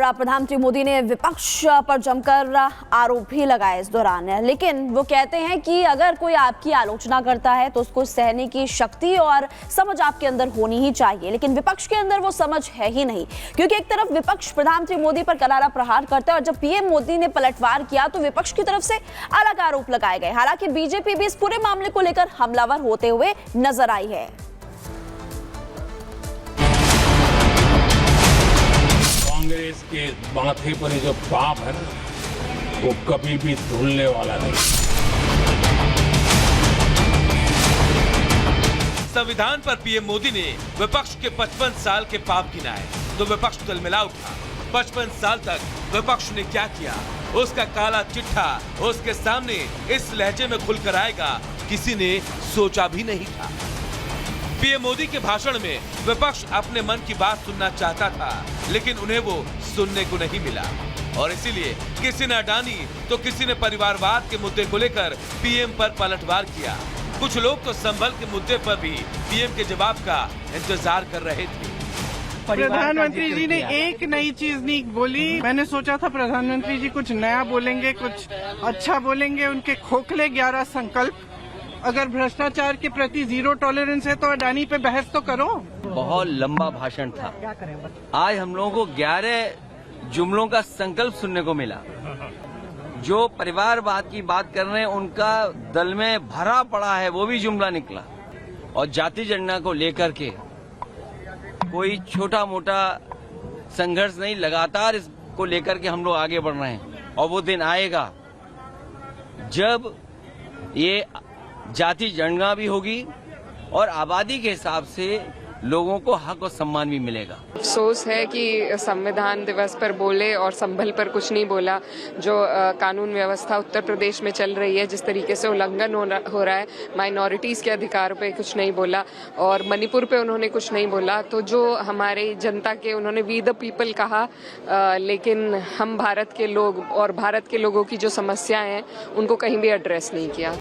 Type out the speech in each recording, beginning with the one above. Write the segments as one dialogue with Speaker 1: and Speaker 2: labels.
Speaker 1: और प्रधानमंत्री मोदी ने विपक्ष पर जमकर आरोप भी लगाए इस दौरान। लेकिन वो कहते हैं कि अगर कोई आपकी आलोचना करता है तो उसको सहने की शक्ति और समझ आपके अंदर होनी ही चाहिए, लेकिन विपक्ष के अंदर वो समझ है ही नहीं, क्योंकि एक तरफ विपक्ष प्रधानमंत्री मोदी पर करारा प्रहार करता है और जब पीएम मोदी ने पलटवार किया तो विपक्ष की तरफ से अलग आरोप लगाए गए। हालांकि बीजेपी भी इस पूरे मामले को लेकर हमलावर होते हुए नजर आई है।
Speaker 2: कांग्रेस के माथे पर जो पाप है वो कभी भी धुलने वाला नहीं।
Speaker 3: संविधान पर पीएम मोदी ने विपक्ष के 55 साल के पाप गिनाए तो विपक्ष तिलमिला उठा। 55 साल तक विपक्ष ने क्या किया, उसका काला चिट्ठा उसके सामने इस लहजे में खुलकर आएगा, किसी ने सोचा भी नहीं था। पीएम मोदी के भाषण में विपक्ष अपने मन की बात सुनना चाहता था, लेकिन उन्हें वो सुनने को नहीं मिला और इसीलिए किसी ने अडानी तो किसी ने परिवारवाद के मुद्दे को लेकर पीएम पर पलटवार किया। कुछ लोग तो संभल के मुद्दे पर भी पीएम के जवाब का इंतजार कर रहे थे।
Speaker 4: प्रधानमंत्री जी ने एक नई चीज नहीं बोली। मैंने सोचा था प्रधानमंत्री जी कुछ नया बोलेंगे, कुछ अच्छा बोलेंगे। उनके खोखले 11 संकल्प, अगर भ्रष्टाचार के प्रति जीरो टॉलरेंस है तो अडानी पे बहस तो करो।
Speaker 5: बहुत लंबा भाषण था। आज हम लोगों को 11 जुमलों का संकल्प सुनने को मिला। जो परिवारवाद की बात कर रहे हैं उनका दल में भरा पड़ा है वो भी जुमला निकला। और जाति जनगणना को लेकर के कोई छोटा मोटा संघर्ष नहीं, लगातार इसको लेकर के हम लोग आगे बढ़ रहे हैं। और वो दिन आएगा जब ये जाति जनगणना भी होगी और आबादी के हिसाब से लोगों को हक और सम्मान भी मिलेगा।
Speaker 6: अफसोस है कि संविधान दिवस पर बोले और संभल पर कुछ नहीं बोला। जो कानून व्यवस्था उत्तर प्रदेश में चल रही है, जिस तरीके से उल्लंघन हो रहा है, माइनॉरिटीज के अधिकारों पे कुछ नहीं बोला और मणिपुर पे उन्होंने कुछ नहीं बोला। तो जो हमारे जनता के, उन्होंने वी द पीपल कहा, लेकिन हम भारत के लोग और भारत के लोगों की जो समस्याएं हैं उनको कहीं भी एड्रेस नहीं किया।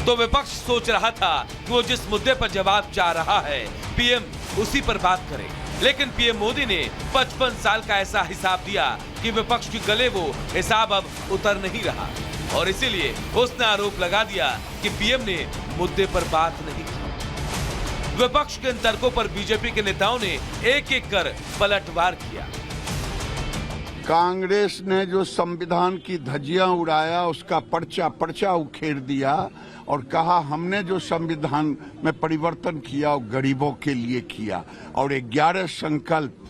Speaker 3: तो विपक्ष सोच रहा था कि वो जिस मुद्दे पर जवाब चाह रहा है पीएम उसी पर बात करे, लेकिन पीएम मोदी ने 55 साल का ऐसा हिसाब दिया कि विपक्ष के गले वो हिसाब अब उतर नहीं रहा और इसीलिए उसने आरोप लगा दिया कि पीएम ने मुद्दे पर बात नहीं की। विपक्ष के इन तर्कों पर बीजेपी के नेताओं ने एक एक कर पलटवार किया।
Speaker 7: कांग्रेस ने जो संविधान की धज्जियां उड़ाया उसका पर्चा उखेड़ दिया और कहा हमने जो संविधान में परिवर्तन किया वो गरीबों के लिए किया। और 11 संकल्प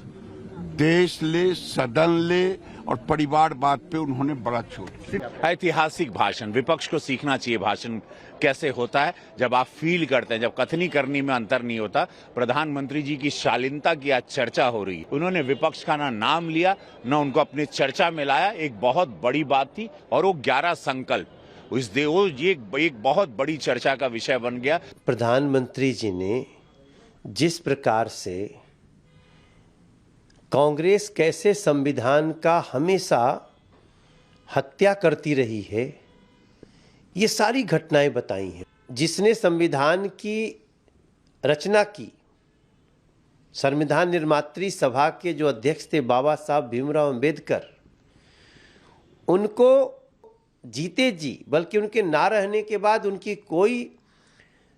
Speaker 7: देश ले, सदन ले और परिवारवाद पे उन्होंने बड़ा जोर दिया।
Speaker 2: ऐतिहासिक भाषण, विपक्ष को सीखना चाहिए भाषण कैसे होता है जब आप फील करते हैं, जब कथनी करनी में अंतर नहीं होता। प्रधानमंत्री जी की शालीनता की आज चर्चा हो रही है। उन्होंने विपक्ष का ना नाम लिया ना उनको अपनी चर्चा में लाया, एक बहुत बड़ी बात थी और वो 11 संकल्प ये एक बहुत बड़ी चर्चा का विषय बन गया।
Speaker 8: प्रधानमंत्री जी ने जिस प्रकार से कांग्रेस कैसे संविधान का हमेशा हत्या करती रही है, ये सारी घटनाएं बताई हैं। जिसने संविधान की रचना की, संविधान निर्मात्री सभा के जो अध्यक्ष थे बाबा साहब भीमराव अंबेडकर, उनको जीते जी बल्कि उनके ना रहने के बाद उनकी कोई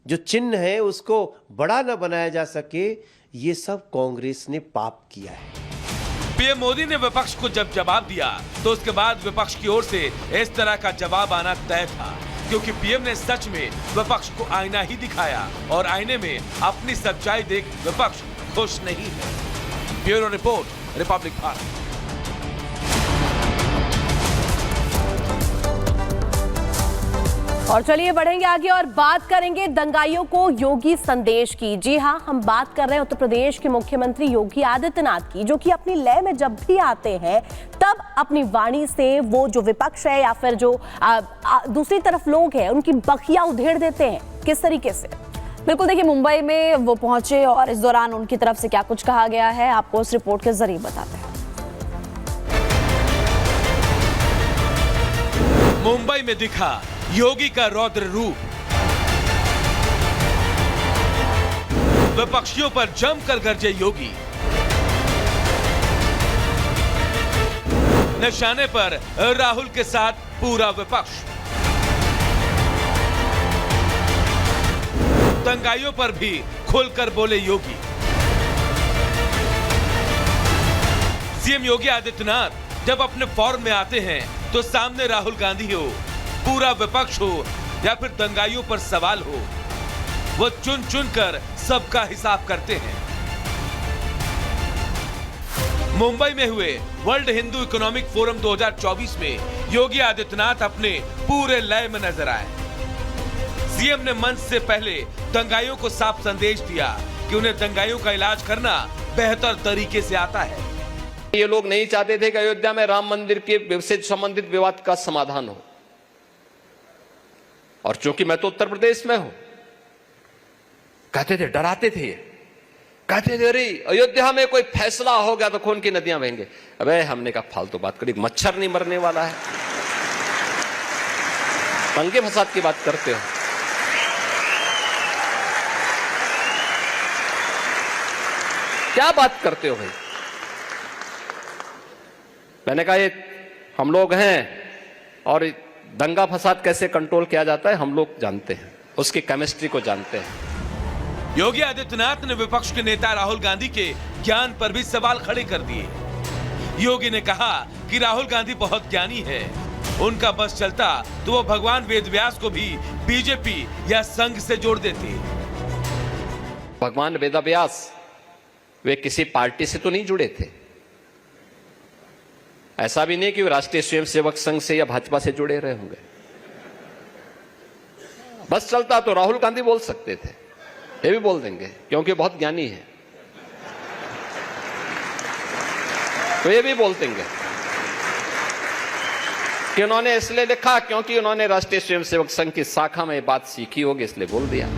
Speaker 8: जो चिन्ह है उसको बड़ा न बनाया जा सके, ये सब कांग्रेस ने पाप किया है।
Speaker 3: पीएम मोदी ने विपक्ष को जब जवाब दिया तो उसके बाद विपक्ष की ओर से इस तरह का जवाब आना तय था, क्योंकि पीएम ने सच में विपक्ष को आईना ही दिखाया और आईने में अपनी सच्चाई देख विपक्ष खुश नहीं है। Bureau report, Republic Bharat.
Speaker 1: और चलिए बढ़ेंगे आगे और बात करेंगे दंगाइयों को योगी संदेश की। जी हां, हम बात कर रहे हैं उत्तर प्रदेश के मुख्यमंत्री योगी आदित्यनाथ की, जो कि अपनी लय में जब भी आते हैं तब अपनी वाणी से वो जो विपक्ष है या फिर जो दूसरी तरफ लोग हैं उनकी बखिया उधेड़ देते हैं। किस तरीके से? बिल्कुल, देखिए मुंबई में वो पहुंचे और इस दौरान उनकी तरफ से क्या कुछ कहा गया है आपको इस रिपोर्ट के जरिए बताते हैं।
Speaker 3: मुंबई में दिखा योगी का रौद्र रूप। विपक्षियों पर जमकर गरजे योगी। निशाने पर राहुल के साथ पूरा विपक्ष। दंगाइयों पर भी खुलकर बोले योगी। सीएम योगी आदित्यनाथ जब अपने फॉर्म में आते हैं तो सामने राहुल गांधी हो, पूरा विपक्ष हो या फिर दंगाइयों पर सवाल हो, वो चुन चुन कर सबका हिसाब करते हैं। मुंबई में हुए वर्ल्ड हिंदू इकोनॉमिक फोरम 2024 में योगी आदित्यनाथ अपने पूरे लय में नजर आए। सीएम ने मंच से पहले दंगाइयों को साफ संदेश दिया कि उन्हें दंगाइयों का इलाज करना बेहतर तरीके से आता है।
Speaker 9: ये लोग नहीं चाहते थे कि अयोध्या में राम मंदिर के से संबंधित विवाद का समाधान हो, और चूंकि मैं तो उत्तर प्रदेश में हूं, कहते थे, डराते थे, कहते थे अरे अयोध्या में कोई फैसला हो गया तो खून की नदियां बहेंगे। अबे हमने कहा फालतू बात करी, मच्छर नहीं मरने वाला है, दंगे फसाद की बात करते हो। क्या बात करते हो भाई? मैंने कहा ये हम लोग हैं और दंगा फसाद कैसे कंट्रोल किया जाता है हम लोग जानते हैं, उसकी केमिस्ट्री को जानते हैं।
Speaker 3: योगी आदित्यनाथ ने विपक्ष के नेता राहुल गांधी के ज्ञान पर भी सवाल खड़े कर दिए। योगी ने कहा कि राहुल गांधी बहुत ज्ञानी है, उनका बस चलता तो वो भगवान वेदव्यास को भी बीजेपी या संघ से जोड़ देते।
Speaker 9: भगवान वेदव्यास वे किसी पार्टी से तो नहीं जुड़े थे, ऐसा भी नहीं कि वे राष्ट्रीय स्वयंसेवक संघ से या भाजपा से जुड़े रहे होंगे। बस चलता तो राहुल गांधी बोल सकते थे, ये भी बोल देंगे क्योंकि बहुत ज्ञानी है, तो ये भी बोल देंगे कि उन्होंने इसलिए लिखा क्योंकि उन्होंने राष्ट्रीय स्वयंसेवक संघ की शाखा में ये बात सीखी होगी इसलिए बोल दिया।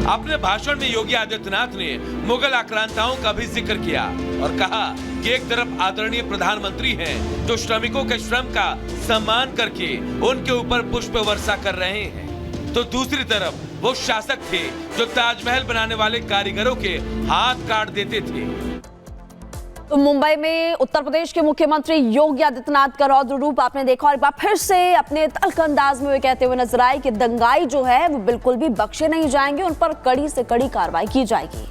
Speaker 3: अपने भाषण में योगी आदित्यनाथ ने मुगल आक्रांताओं का भी जिक्र किया और कहा कि एक तरफ आदरणीय प्रधानमंत्री हैं जो श्रमिकों के श्रम का सम्मान करके उनके ऊपर पुष्प वर्षा कर रहे हैं, तो दूसरी तरफ वो शासक थे जो ताजमहल बनाने वाले कारीगरों के हाथ काट देते थे।
Speaker 1: तो मुंबई में उत्तर प्रदेश के मुख्यमंत्री योगी आदित्यनाथ का रौद्र रूप आपने देखा और एक बार फिर से अपने तल्ख अंदाज में वे कहते हुए नजर आए कि दंगाई जो है वो बिल्कुल भी बख्शे नहीं जाएंगे, उन पर कड़ी से कड़ी कार्रवाई की जाएगी।